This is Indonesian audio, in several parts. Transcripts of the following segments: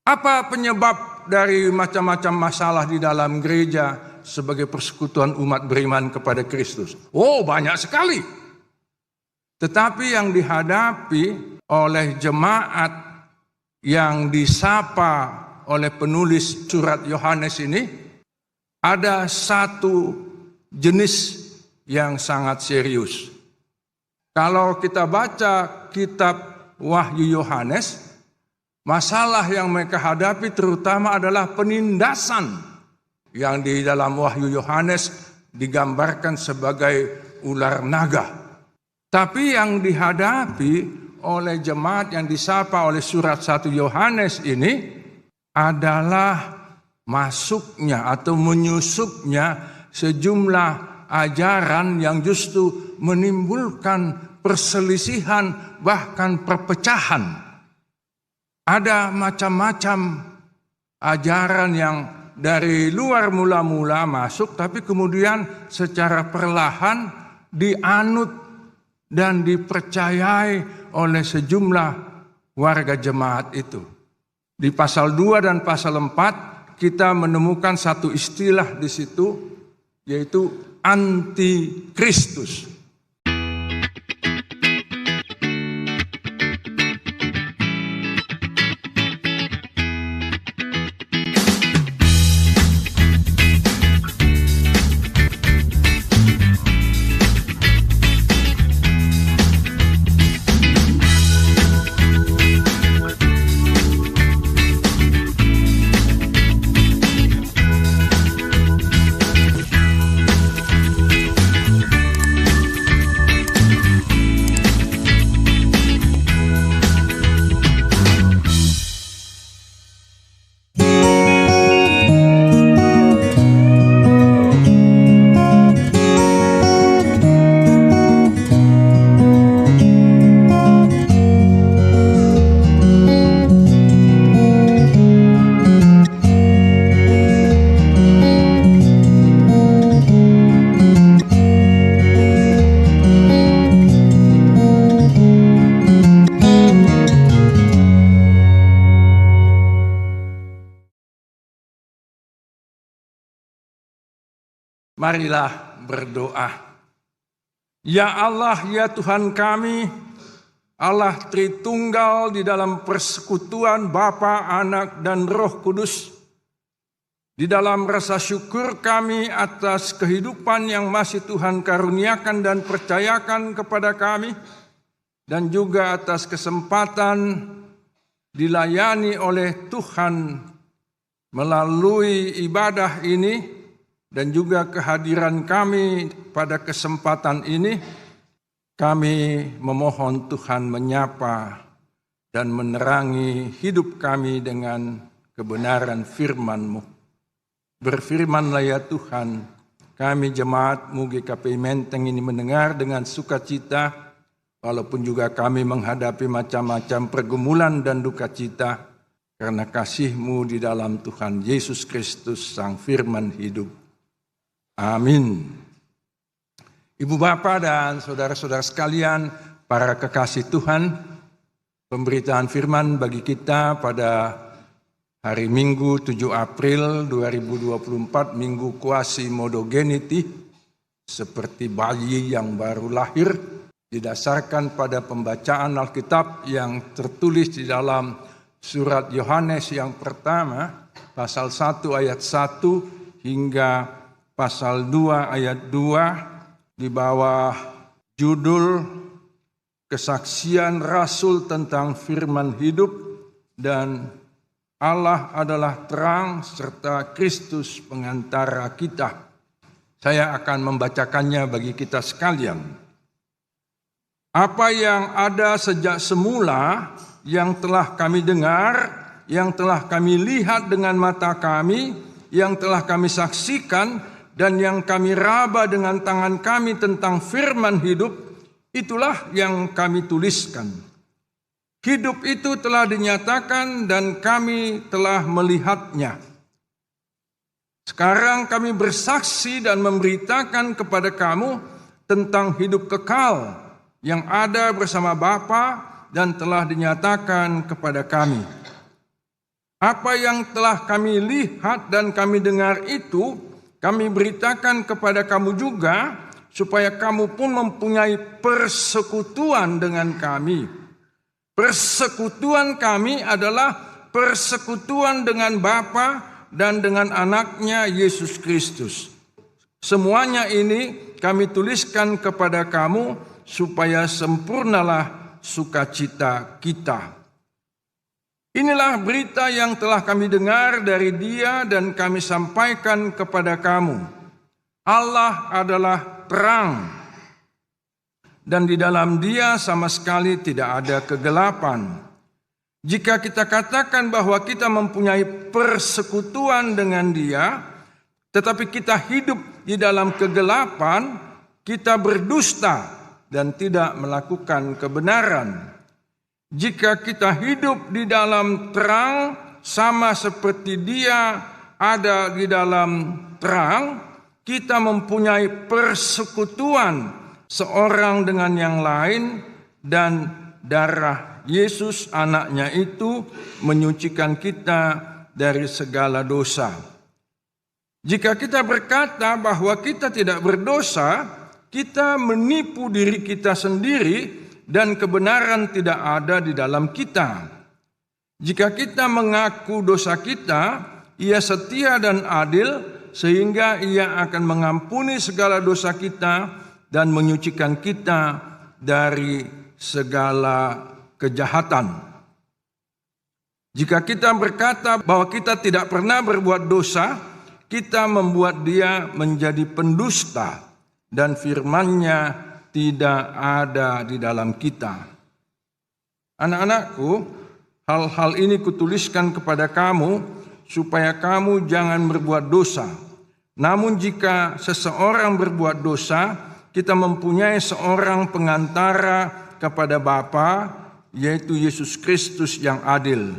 Apa penyebab dari macam-macam masalah di dalam gereja sebagai persekutuan umat beriman kepada Kristus? Oh, banyak sekali. Tetapi yang dihadapi oleh jemaat yang disapa oleh penulis surat Yohanes ini, ada satu jenis yang sangat serius. Kalau kita baca kitab Wahyu Yohanes, masalah yang mereka hadapi terutama adalah penindasan yang di dalam Wahyu Yohanes digambarkan sebagai ular naga. Tapi yang dihadapi oleh jemaat yang disapa oleh surat 1 Yohanes ini adalah masuknya atau menyusupnya sejumlah ajaran yang justru menimbulkan perselisihan bahkan perpecahan. Ada macam-macam ajaran yang dari luar mula-mula masuk tapi kemudian secara perlahan dianut dan dipercayai oleh sejumlah warga jemaat itu. Di pasal 2 dan pasal 4 kita menemukan satu istilah di situ, yaitu anti-Kristus. Marilah berdoa. Ya Allah, ya Tuhan kami, Allah Tritunggal di dalam persekutuan Bapa, Anak, dan Roh Kudus. Di dalam rasa syukur kami atas kehidupan yang masih Tuhan karuniakan dan percayakan kepada kami, dan juga atas kesempatan dilayani oleh Tuhan melalui ibadah ini, dan juga kehadiran kami pada kesempatan ini, kami memohon Tuhan menyapa dan menerangi hidup kami dengan kebenaran firman-Mu. Berfirmanlah ya Tuhan, kami jemaat-Mu GKPI Menteng ini mendengar dengan sukacita, walaupun juga kami menghadapi macam-macam pergumulan dan duka cita, karena kasih-Mu di dalam Tuhan Yesus Kristus, Sang Firman hidup. Amin. Ibu Bapa dan saudara-saudara sekalian, para kekasih Tuhan, pemberitaan firman bagi kita pada hari Minggu 7 April 2024, Minggu Quasi-Modogeniti, seperti bayi yang baru lahir, didasarkan pada pembacaan Alkitab yang tertulis di dalam surat Yohanes yang pertama, pasal 1 ayat 1 hingga pasal 2 ayat 2 di bawah judul Kesaksian Rasul tentang Firman Hidup dan Allah adalah terang serta Kristus pengantara kita. Saya akan membacakannya bagi kita sekalian. Apa yang ada sejak semula, yang telah kami dengar, yang telah kami lihat dengan mata kami, yang telah kami saksikan, dan yang kami raba dengan tangan kami tentang firman hidup, itulah yang kami tuliskan. Hidup itu telah dinyatakan dan kami telah melihatnya. Sekarang kami bersaksi dan memberitakan kepada kamu tentang hidup kekal yang ada bersama Bapa dan telah dinyatakan kepada kami. Apa yang telah kami lihat dan kami dengar itu, kami beritakan kepada kamu juga, supaya kamu pun mempunyai persekutuan dengan kami. Persekutuan kami adalah persekutuan dengan Bapa dan dengan anaknya Yesus Kristus. Semuanya ini kami tuliskan kepada kamu supaya sempurnalah sukacita kita. Inilah berita yang telah kami dengar dari Dia dan kami sampaikan kepada kamu. Allah adalah terang, dan di dalam Dia sama sekali tidak ada kegelapan. Jika kita katakan bahwa kita mempunyai persekutuan dengan Dia, tetapi kita hidup di dalam kegelapan, kita berdusta dan tidak melakukan kebenaran. Jika kita hidup di dalam terang, sama seperti Dia ada di dalam terang, kita mempunyai persekutuan seorang dengan yang lain, dan darah Yesus anaknya itu menyucikan kita dari segala dosa. Jika kita berkata bahwa kita tidak berdosa, kita menipu diri kita sendiri dan kebenaran tidak ada di dalam kita. Jika kita mengaku dosa kita, Ia setia dan adil sehingga Ia akan mengampuni segala dosa kita dan menyucikan kita dari segala kejahatan. Jika kita berkata bahwa kita tidak pernah berbuat dosa, kita membuat Dia menjadi pendusta dan firman-Nya tidak ada di dalam kita. Anak-anakku, hal-hal ini kutuliskan kepada kamu supaya kamu jangan berbuat dosa. Namun jika seseorang berbuat dosa, kita mempunyai seorang pengantara kepada Bapa, yaitu Yesus Kristus yang adil.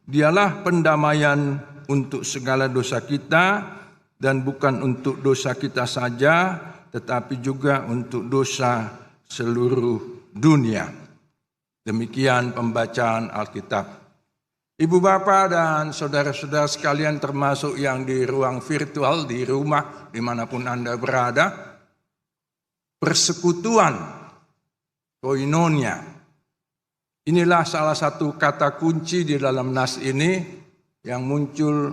Dialah pendamaian untuk segala dosa kita, dan bukan untuk dosa kita saja, tetapi juga untuk dosa seluruh dunia. Demikian pembacaan Alkitab. Ibu bapa dan saudara-saudara sekalian, termasuk yang di ruang virtual, di rumah, dimanapun Anda berada, persekutuan, koinonia, inilah salah satu kata kunci di dalam nas ini yang muncul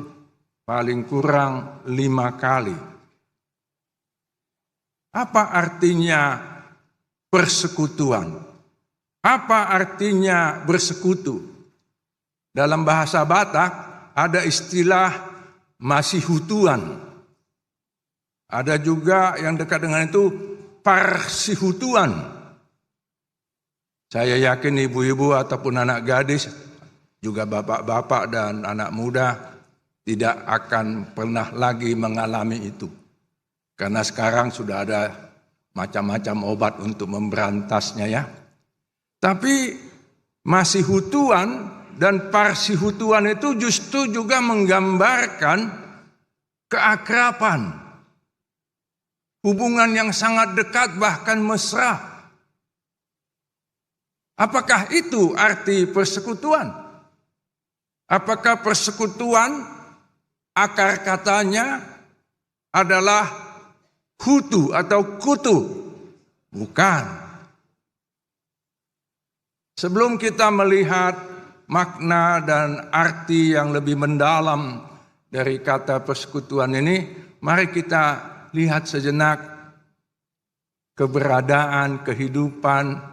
paling kurang 5 kali. Apa artinya persekutuan? Apa artinya bersekutu? Dalam bahasa Batak ada istilah masihutuan. Ada juga yang dekat dengan itu parsihutuan. Saya yakin ibu-ibu ataupun anak gadis, juga bapak-bapak dan anak muda tidak akan pernah lagi mengalami itu. Karena sekarang sudah ada macam-macam obat untuk memberantasnya ya. Tapi masihutuan dan parsihutuan itu justru juga menggambarkan keakraban. Hubungan yang sangat dekat bahkan mesra. Apakah itu arti persekutuan? Apakah persekutuan akar katanya adalah hutu atau kutu? Bukan. Sebelum kita melihat makna dan arti yang lebih mendalam dari kata persekutuan ini, mari kita lihat sejenak keberadaan, kehidupan,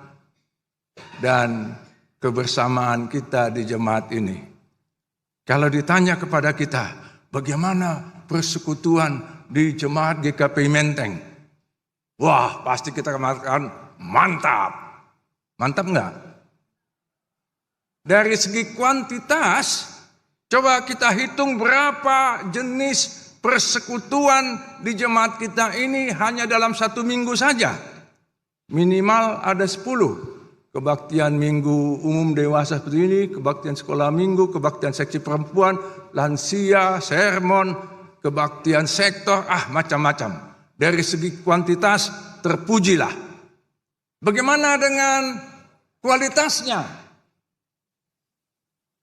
dan kebersamaan kita di jemaat ini. Kalau ditanya kepada kita, bagaimana persekutuan di jemaat GKP Menteng? Wah, pasti kita katakan mantap. Mantap enggak? Dari segi kuantitas, coba kita hitung berapa jenis persekutuan di jemaat kita ini hanya dalam 1 minggu saja. Minimal ada 10. Kebaktian minggu umum dewasa seperti ini, kebaktian sekolah minggu, kebaktian seksi perempuan, lansia, sermon, kebaktian sektor, macam-macam. Dari segi kuantitas terpujilah. Bagaimana dengan kualitasnya?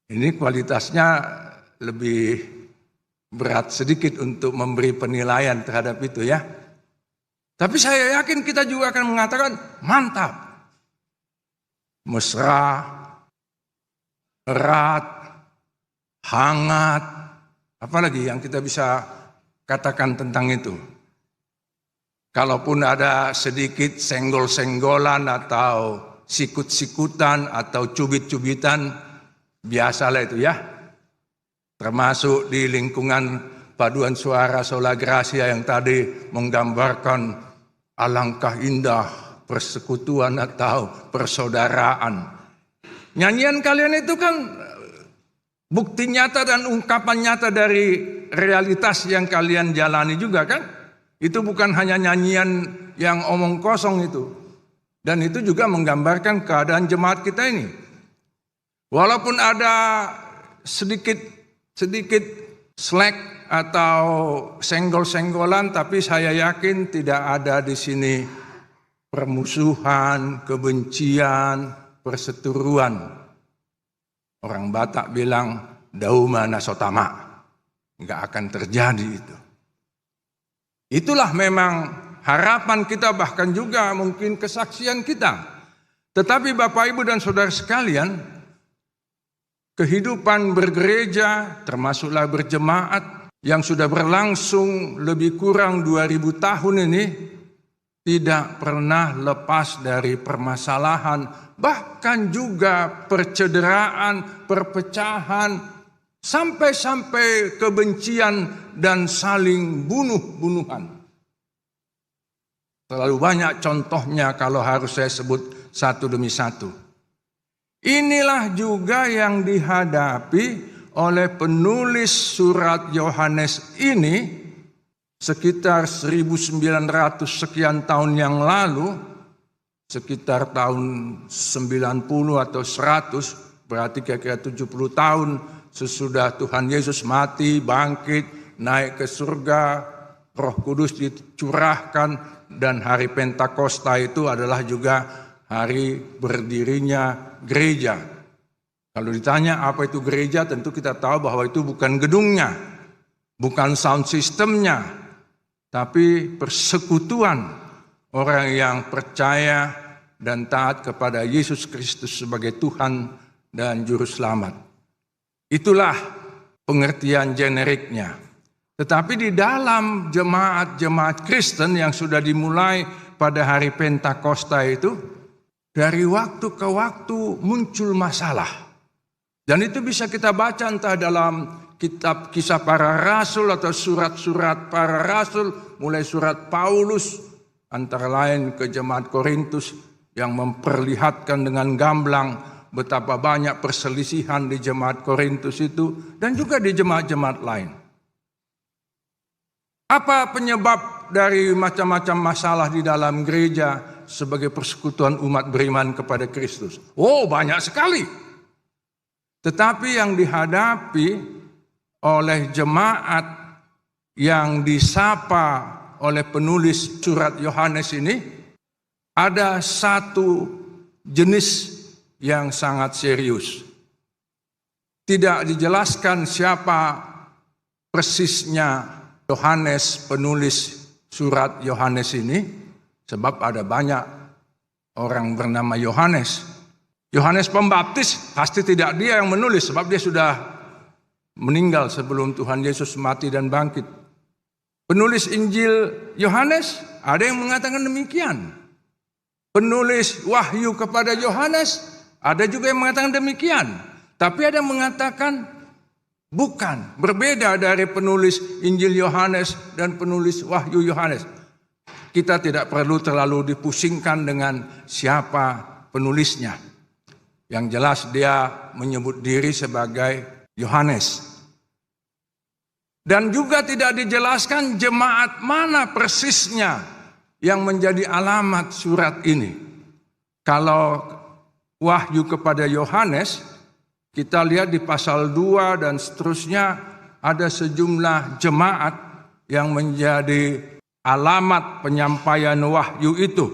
Ini kualitasnya lebih berat sedikit untuk memberi penilaian terhadap itu ya. Tapi saya yakin kita juga akan mengatakan mantap, mesra, erat, hangat, apalagi yang kita bisa katakan tentang itu. Kalaupun ada sedikit senggol-senggolan atau sikut-sikutan atau cubit-cubitan, biasalah itu ya. Termasuk di lingkungan paduan suara Sola Gracia yang tadi menggambarkan alangkah indah persekutuan atau persaudaraan. Nyanyian kalian itu kan bukti nyata dan ungkapan nyata dari realitas yang kalian jalani juga kan? Itu bukan hanya nyanyian yang omong kosong itu. Dan itu juga menggambarkan keadaan jemaat kita ini. Walaupun ada sedikit slack atau senggol-senggolan, tapi saya yakin tidak ada di sini permusuhan, kebencian, perseteruan. Orang Batak bilang dauma nasotama, nggak akan terjadi itu. Itulah memang harapan kita, bahkan juga mungkin kesaksian kita. Tetapi Bapak Ibu dan Saudara sekalian, kehidupan bergereja termasuklah berjemaat yang sudah berlangsung lebih kurang 2000 tahun ini tidak pernah lepas dari permasalahan, bahkan juga percederaan, perpecahan, sampai kebencian dan saling bunuh-bunuhan. Terlalu banyak contohnya kalau harus saya sebut satu demi satu. Inilah juga yang dihadapi oleh penulis surat Yohanes ini sekitar 1900 sekian tahun yang lalu, sekitar tahun 90 atau 100, berarti kira-kira 70 tahun sesudah Tuhan Yesus mati, bangkit, naik ke surga, Roh Kudus dicurahkan, dan hari Pentakosta itu adalah juga hari berdirinya gereja. Kalau ditanya apa itu gereja, tentu kita tahu bahwa itu bukan gedungnya, bukan sound systemnya, tapi persekutuan orang yang percaya dan taat kepada Yesus Kristus sebagai Tuhan dan Juru Selamat. Itulah pengertian generiknya. Tetapi di dalam jemaat-jemaat Kristen yang sudah dimulai pada hari Pentakosta itu, dari waktu ke waktu muncul masalah. Dan itu bisa kita baca entah dalam kitab Kisah Para Rasul atau surat-surat para rasul, mulai surat Paulus, antara lain ke jemaat Korintus yang memperlihatkan dengan gamblang betapa banyak perselisihan di jemaat Korintus itu dan juga di jemaat-jemaat lain. Apa penyebab dari macam-macam masalah di dalam gereja sebagai persekutuan umat beriman kepada Kristus? Oh, banyak sekali. Tetapi yang dihadapi oleh jemaat yang disapa oleh penulis surat Yohanes ini, ada satu jenis yang sangat serius. Tidak dijelaskan siapa persisnya Yohanes, penulis surat Yohanes ini, sebab ada banyak orang bernama Yohanes. Yohanes Pembaptis pasti tidak dia yang menulis, sebab dia sudah meninggal sebelum Tuhan Yesus mati dan bangkit. Penulis Injil Yohanes, ada yang mengatakan demikian. Penulis Wahyu kepada Yohanes, ada juga yang mengatakan demikian. Tapi ada yang mengatakan bukan, berbeda dari penulis Injil Yohanes dan penulis Wahyu Yohanes. Kita tidak perlu terlalu dipusingkan dengan siapa penulisnya. Yang jelas dia menyebut diri sebagai Yohanes. Dan juga tidak dijelaskan jemaat mana persisnya yang menjadi alamat surat ini. Kalau Wahyu kepada Yohanes, kita lihat di pasal 2 dan seterusnya ada sejumlah jemaat yang menjadi alamat penyampaian wahyu itu.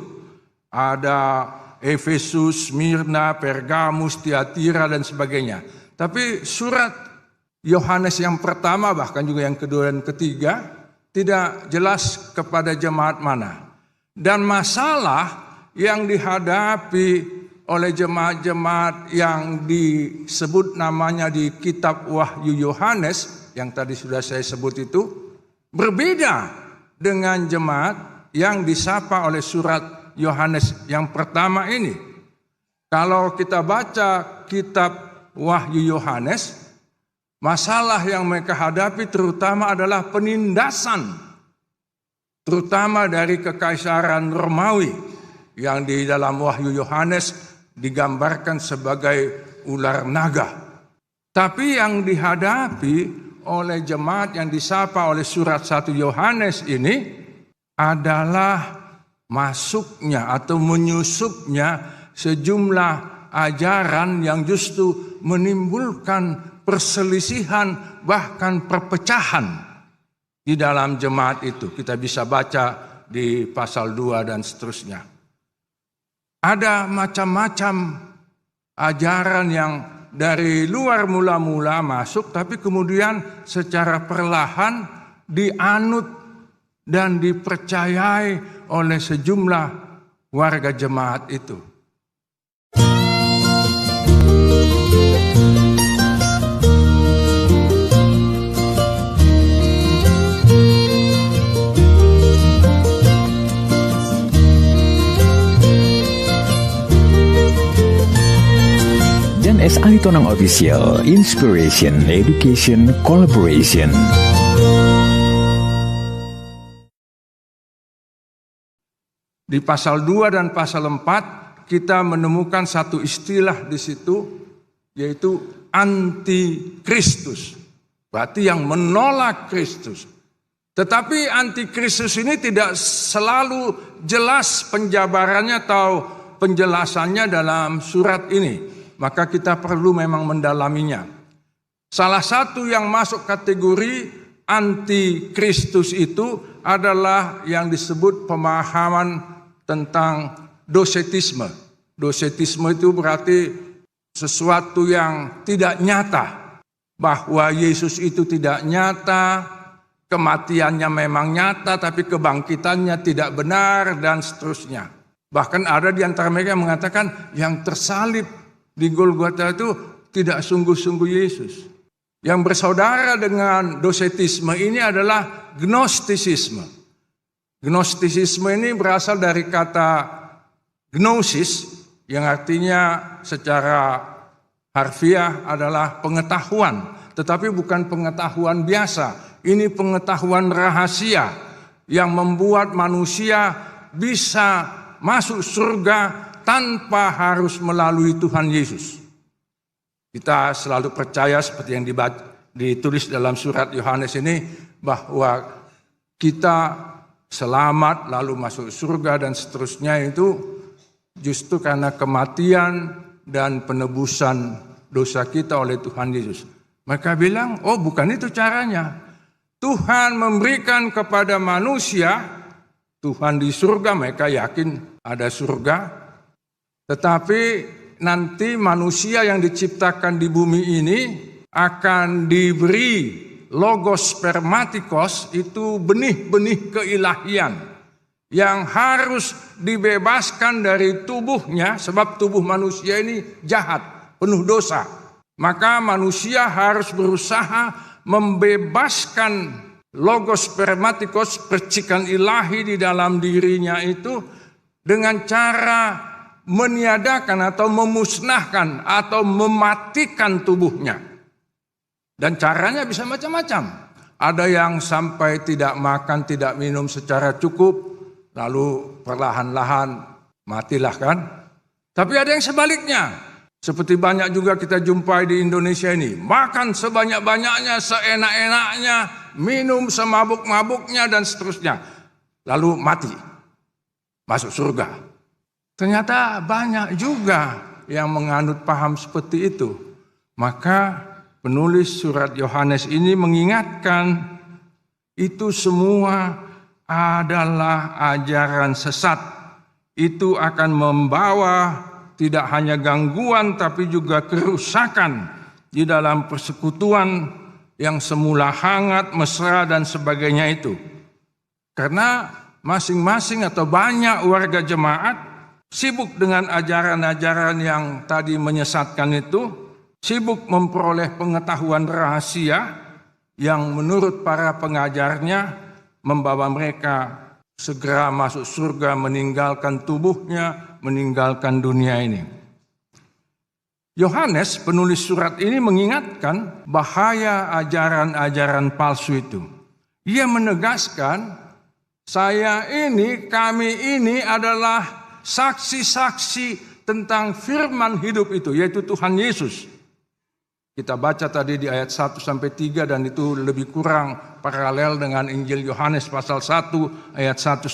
Ada Efesus, Smyrna, Pergamus, Tiatira dan sebagainya. Tapi surat Yohanes yang pertama, bahkan juga yang kedua dan ketiga, tidak jelas kepada jemaat mana. Dan masalah yang dihadapi oleh jemaat-jemaat yang disebut namanya di kitab Wahyu Yohanes, yang tadi sudah saya sebut itu, berbeda dengan jemaat yang disapa oleh surat Yohanes yang pertama ini. Kalau kita baca kitab Wahyu Yohanes, masalah yang mereka hadapi terutama adalah penindasan, terutama dari kekaisaran Romawi yang di dalam Wahyu Yohanes digambarkan sebagai ular naga. Tapi yang dihadapi oleh jemaat yang disapa oleh surat 1 Yohanes ini adalah masuknya atau menyusupnya sejumlah ajaran yang justru menimbulkan perselisihan bahkan perpecahan di dalam jemaat itu. Kita bisa baca di pasal 2 dan seterusnya. Ada macam-macam ajaran yang dari luar mula-mula masuk, tapi kemudian secara perlahan dianut dan dipercayai oleh sejumlah warga jemaat itu. S. Aritonang Official, Inspiration, Education, Collaboration. Di pasal 2 dan pasal 4 kita menemukan satu istilah di situ, yaitu anti-Kristus. Berarti yang menolak Kristus. Tetapi anti-Kristus ini tidak selalu jelas penjabarannya atau penjelasannya dalam surat ini. Maka kita perlu memang mendalaminya. Salah satu yang masuk kategori anti-Kristus itu adalah yang disebut pemahaman tentang dosetisme. Dosetisme itu berarti sesuatu yang tidak nyata. Bahwa Yesus itu tidak nyata, kematiannya memang nyata tapi kebangkitannya tidak benar dan seterusnya. Bahkan ada di antara mereka yang mengatakan yang tersalib di Golgota itu tidak sungguh-sungguh Yesus. Yang bersaudara dengan dosetisme ini adalah gnostisisme. Gnostisisme ini berasal dari kata gnosis yang artinya secara harfiah adalah pengetahuan. Tetapi bukan pengetahuan biasa. Ini pengetahuan rahasia yang membuat manusia bisa masuk surga tanpa harus melalui Tuhan Yesus. Kita selalu percaya seperti yang ditulis dalam surat Yohanes ini, bahwa kita selamat lalu masuk surga dan seterusnya itu justru karena kematian dan penebusan dosa kita oleh Tuhan Yesus. Mereka bilang, oh bukan itu caranya. Tuhan memberikan kepada manusia, Tuhan di surga, mereka yakin ada surga. Tetapi nanti manusia yang diciptakan di bumi ini akan diberi logos spermatikos, itu benih-benih keilahian yang harus dibebaskan dari tubuhnya, sebab tubuh manusia ini jahat, penuh dosa. Maka manusia harus berusaha membebaskan logos spermatikos, percikan ilahi di dalam dirinya itu, dengan cara meniadakan atau memusnahkan atau mematikan tubuhnya. Dan caranya bisa macam-macam. Ada yang sampai tidak makan, tidak minum secara cukup, lalu perlahan-lahan matilah kan. Tapi ada yang sebaliknya. Seperti banyak juga kita jumpai di Indonesia ini. Makan sebanyak-banyaknya, seenak-enaknya, minum semabuk-mabuknya dan seterusnya. Lalu mati. Masuk surga. Ternyata banyak juga yang menganut paham seperti itu. Maka penulis surat Yohanes ini mengingatkan itu semua adalah ajaran sesat. Itu akan membawa tidak hanya gangguan tapi juga kerusakan di dalam persekutuan yang semula hangat, mesra dan sebagainya itu. Karena masing-masing atau banyak warga jemaat sibuk dengan ajaran-ajaran yang tadi menyesatkan itu, sibuk memperoleh pengetahuan rahasia yang menurut para pengajarnya membawa mereka segera masuk surga, meninggalkan tubuhnya, meninggalkan dunia ini. Yohanes, penulis surat ini, mengingatkan bahaya ajaran-ajaran palsu itu. Ia menegaskan, kami ini adalah saksi-saksi tentang firman hidup itu, yaitu Tuhan Yesus. Kita baca tadi di ayat 1-3 dan itu lebih kurang paralel dengan Injil Yohanes pasal 1 ayat 1-4.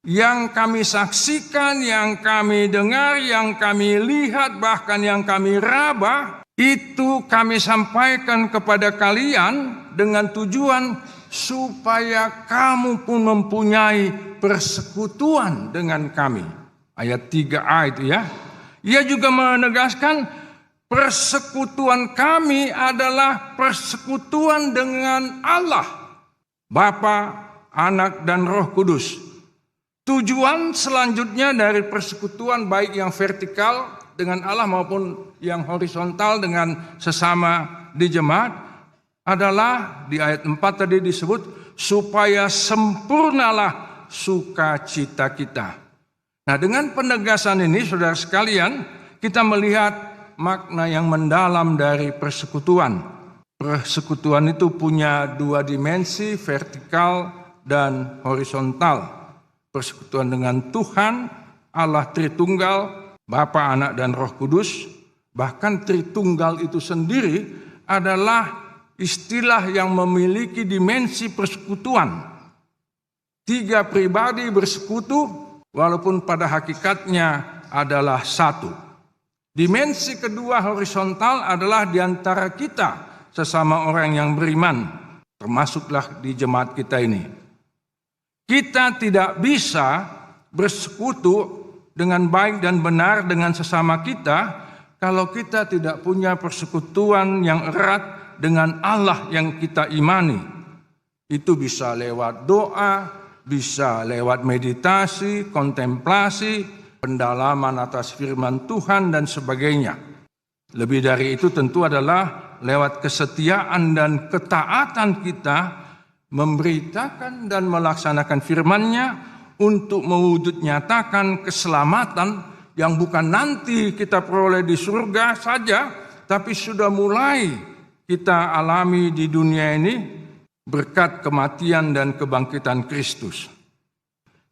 Yang kami saksikan, yang kami dengar, yang kami lihat, bahkan yang kami raba, itu kami sampaikan kepada kalian dengan tujuan supaya kamu pun mempunyai persekutuan dengan kami. Ayat 3a itu ya. Ia juga menegaskan persekutuan kami adalah persekutuan dengan Allah, Bapa, Anak, dan Roh Kudus. Tujuan selanjutnya dari persekutuan baik yang vertikal dengan Allah maupun yang horizontal dengan sesama di jemaat adalah di ayat 4 tadi disebut supaya sempurnalah sukacita kita. Nah, dengan penegasan ini saudara sekalian, kita melihat makna yang mendalam dari persekutuan. Persekutuan itu punya dua dimensi, vertikal dan horizontal. Persekutuan dengan Tuhan, Allah Tritunggal, Bapa, Anak, dan Roh Kudus. Bahkan Tritunggal itu sendiri adalah istilah yang memiliki dimensi persekutuan. 3 pribadi bersekutu walaupun pada hakikatnya adalah satu. Dimensi kedua horizontal adalah di antara kita sesama orang yang beriman, termasuklah di jemaat kita ini. Kita tidak bisa bersekutu dengan baik dan benar dengan sesama kita kalau kita tidak punya persekutuan yang erat dengan Allah yang kita imani. Itu bisa lewat doa, bisa lewat meditasi, kontemplasi, pendalaman atas firman Tuhan dan sebagainya. Lebih dari itu tentu adalah lewat kesetiaan dan ketaatan kita memberitakan dan melaksanakan firman-Nya untuk mewujud nyatakan keselamatan yang bukan nanti kita peroleh di surga saja, tapi sudah mulai kita alami di dunia ini berkat kematian dan kebangkitan Kristus.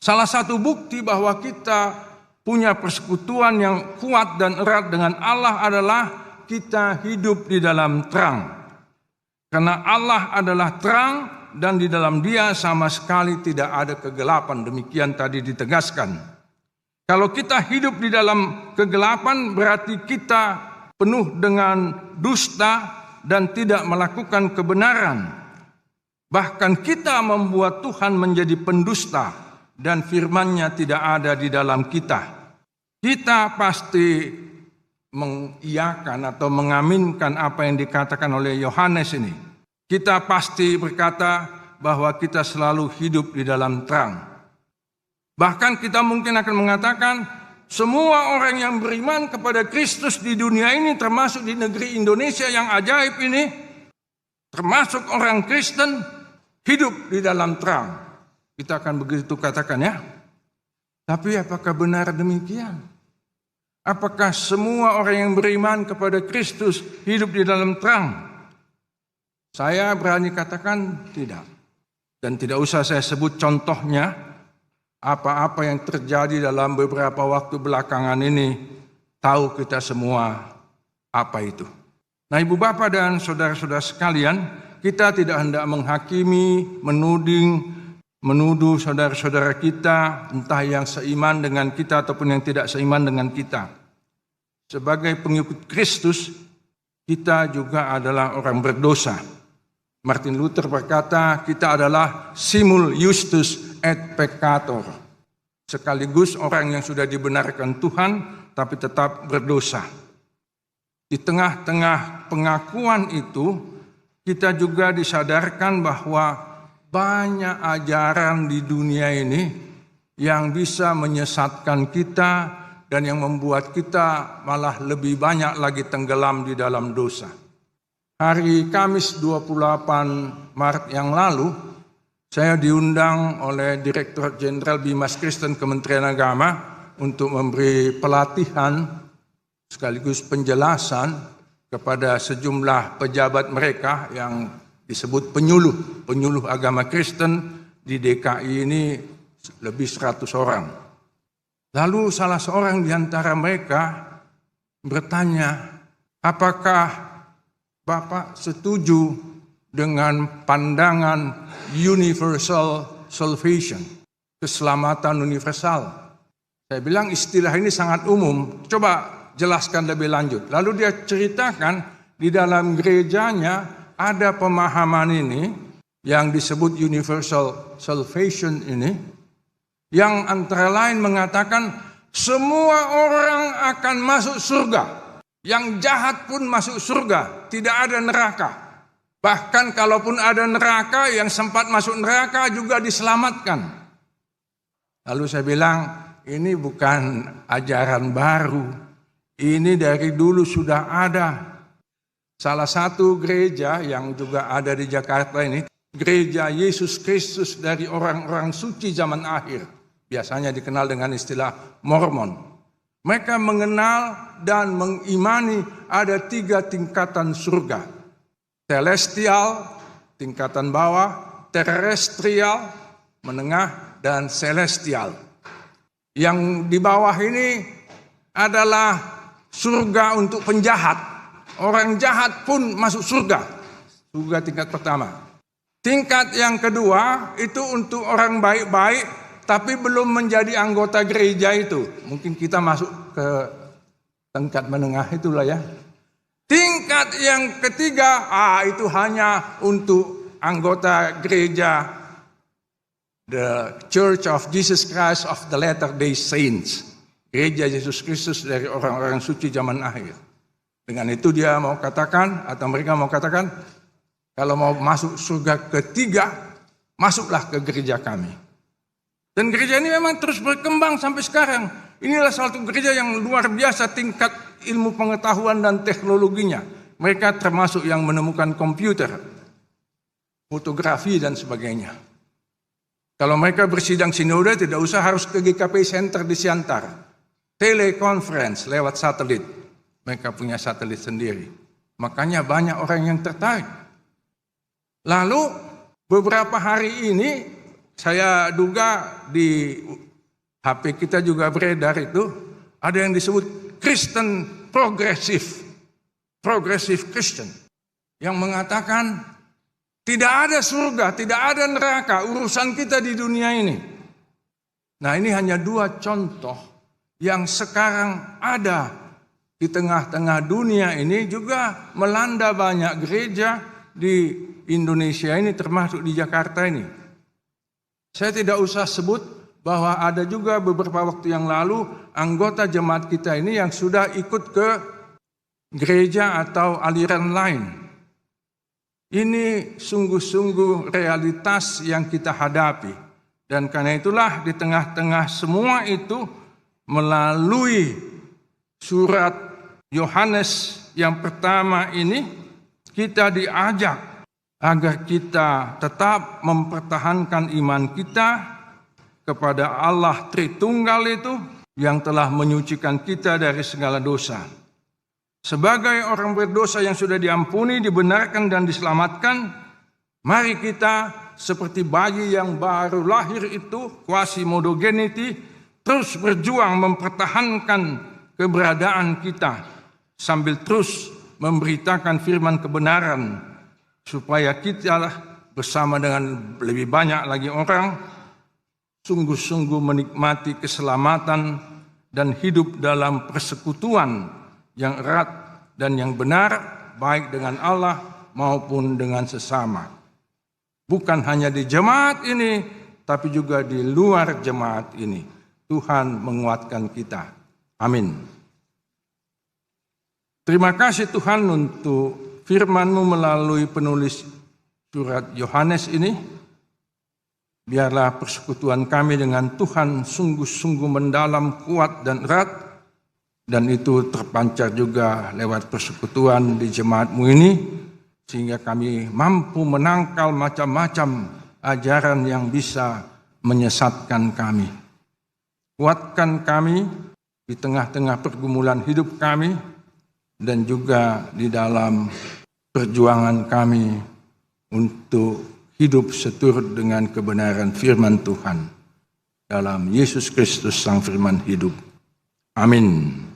Salah satu bukti bahwa kita punya persekutuan yang kuat dan erat dengan Allah adalah kita hidup di dalam terang. Karena Allah adalah terang dan di dalam Dia sama sekali tidak ada kegelapan, demikian tadi ditegaskan. Kalau kita hidup di dalam kegelapan berarti kita penuh dengan dusta dan tidak melakukan kebenaran. Bahkan kita membuat Tuhan menjadi pendusta dan firman-Nya tidak ada di dalam kita. Kita pasti mengiyakan atau mengaminkan apa yang dikatakan oleh Yohanes ini. Kita pasti berkata bahwa kita selalu hidup di dalam terang. Bahkan kita mungkin akan mengatakan semua orang yang beriman kepada Kristus di dunia ini, termasuk di negeri Indonesia yang ajaib ini, termasuk orang Kristen, hidup di dalam terang. Kita akan begitu katakan ya. Tapi apakah benar demikian? Apakah semua orang yang beriman kepada Kristus hidup di dalam terang? Saya berani katakan tidak. Dan tidak usah saya sebut contohnya, apa-apa yang terjadi dalam beberapa waktu belakangan ini, tahu kita semua apa itu. Nah, Ibu Bapak dan saudara-saudara sekalian, kita tidak hendak menghakimi, menuduh saudara-saudara kita, entah yang seiman dengan kita ataupun yang tidak seiman dengan kita. Sebagai pengikut Kristus, kita juga adalah orang berdosa. Martin Luther berkata, kita adalah simul justus et peccator. Sekaligus orang yang sudah dibenarkan Tuhan, tapi tetap berdosa. Di tengah-tengah pengakuan itu, kita juga disadarkan bahwa banyak ajaran di dunia ini yang bisa menyesatkan kita dan yang membuat kita malah lebih banyak lagi tenggelam di dalam dosa. Hari Kamis 28 Maret yang lalu, saya diundang oleh Direktur Jenderal Bimas Kristen Kementerian Agama untuk memberi pelatihan sekaligus penjelasan kepada sejumlah pejabat mereka yang disebut penyuluh agama Kristen di DKI ini lebih 100 orang. Lalu salah seorang di antara mereka bertanya, apakah Bapak setuju dengan pandangan universal salvation, keselamatan universal? Saya bilang istilah ini sangat umum, coba jelaskan lebih lanjut. Lalu dia ceritakan di dalam gerejanya ada pemahaman ini yang disebut universal salvation ini, yang antara lain mengatakan semua orang akan masuk surga. Yang jahat pun masuk surga, tidak ada neraka. Bahkan kalaupun ada neraka, yang sempat masuk neraka juga diselamatkan. Lalu saya bilang, ini bukan ajaran baru. Ini dari dulu sudah ada. Salah satu gereja yang juga ada di Jakarta ini, Gereja Yesus Kristus dari orang-orang suci zaman akhir. Biasanya dikenal dengan istilah Mormon. Mereka mengenal dan mengimani ada 3 tingkatan surga. Celestial, tingkatan bawah, terrestrial, menengah, dan celestial. Yang di bawah ini adalah surga untuk penjahat. Orang jahat pun masuk surga. Surga tingkat pertama. Tingkat yang kedua itu untuk orang baik-baik tapi belum menjadi anggota gereja itu. Mungkin kita masuk ke tingkat menengah itulah ya. Tingkat yang ketiga, itu hanya untuk anggota gereja The Church of Jesus Christ of the Latter-day Saints. Gereja Yesus Kristus dari orang-orang suci zaman akhir. Dengan itu dia mau katakan, atau mereka mau katakan, kalau mau masuk surga ketiga, masuklah ke gereja kami. Dan gereja ini memang terus berkembang sampai sekarang. Inilah satu gereja yang luar biasa tingkat ilmu pengetahuan dan teknologinya. Mereka termasuk yang menemukan komputer, fotografi dan sebagainya. Kalau mereka bersidang sinode tidak usah harus ke GKP Center di Siantar. Teleconference lewat satelit. Mereka punya satelit sendiri. Makanya banyak orang yang tertarik. Lalu beberapa hari ini saya duga di HP kita juga beredar itu ada yang disebut Kristen Progressive Christian yang mengatakan tidak ada surga, tidak ada neraka, urusan kita di dunia ini. Nah, ini hanya 2 contoh yang sekarang ada di tengah-tengah dunia ini, juga melanda banyak gereja di Indonesia ini termasuk di Jakarta ini. Saya tidak usah sebut bahwa ada juga beberapa waktu yang lalu anggota jemaat kita ini yang sudah ikut ke gereja atau aliran lain. Ini sungguh-sungguh realitas yang kita hadapi. Dan karena itulah di tengah-tengah semua itu melalui surat Yohanes yang pertama ini kita diajak agar kita tetap mempertahankan iman kita kepada Allah Tritunggal itu yang telah menyucikan kita dari segala dosa. Sebagai orang berdosa yang sudah diampuni, dibenarkan dan diselamatkan, mari kita seperti bayi yang baru lahir itu, quasi-modogenity, terus berjuang mempertahankan keberadaan kita sambil terus memberitakan firman kebenaran supaya kita bersama dengan lebih banyak lagi orang sungguh-sungguh menikmati keselamatan dan hidup dalam persekutuan yang erat dan yang benar baik dengan Allah maupun dengan sesama. Bukan hanya di jemaat ini tapi juga di luar jemaat ini. Tuhan menguatkan kita. Amin. Terima kasih Tuhan untuk firman-Mu melalui penulis surat Yohanes ini. Biarlah persekutuan kami dengan Tuhan sungguh-sungguh mendalam, kuat dan erat, dan itu terpancar juga lewat persekutuan di jemaat-Mu ini, sehingga kami mampu menangkal macam-macam ajaran yang bisa menyesatkan kami. Kuatkan kami di tengah-tengah pergumulan hidup kami dan juga di dalam perjuangan kami untuk hidup seturut dengan kebenaran firman Tuhan. Dalam Yesus Kristus Sang Firman hidup. Amin.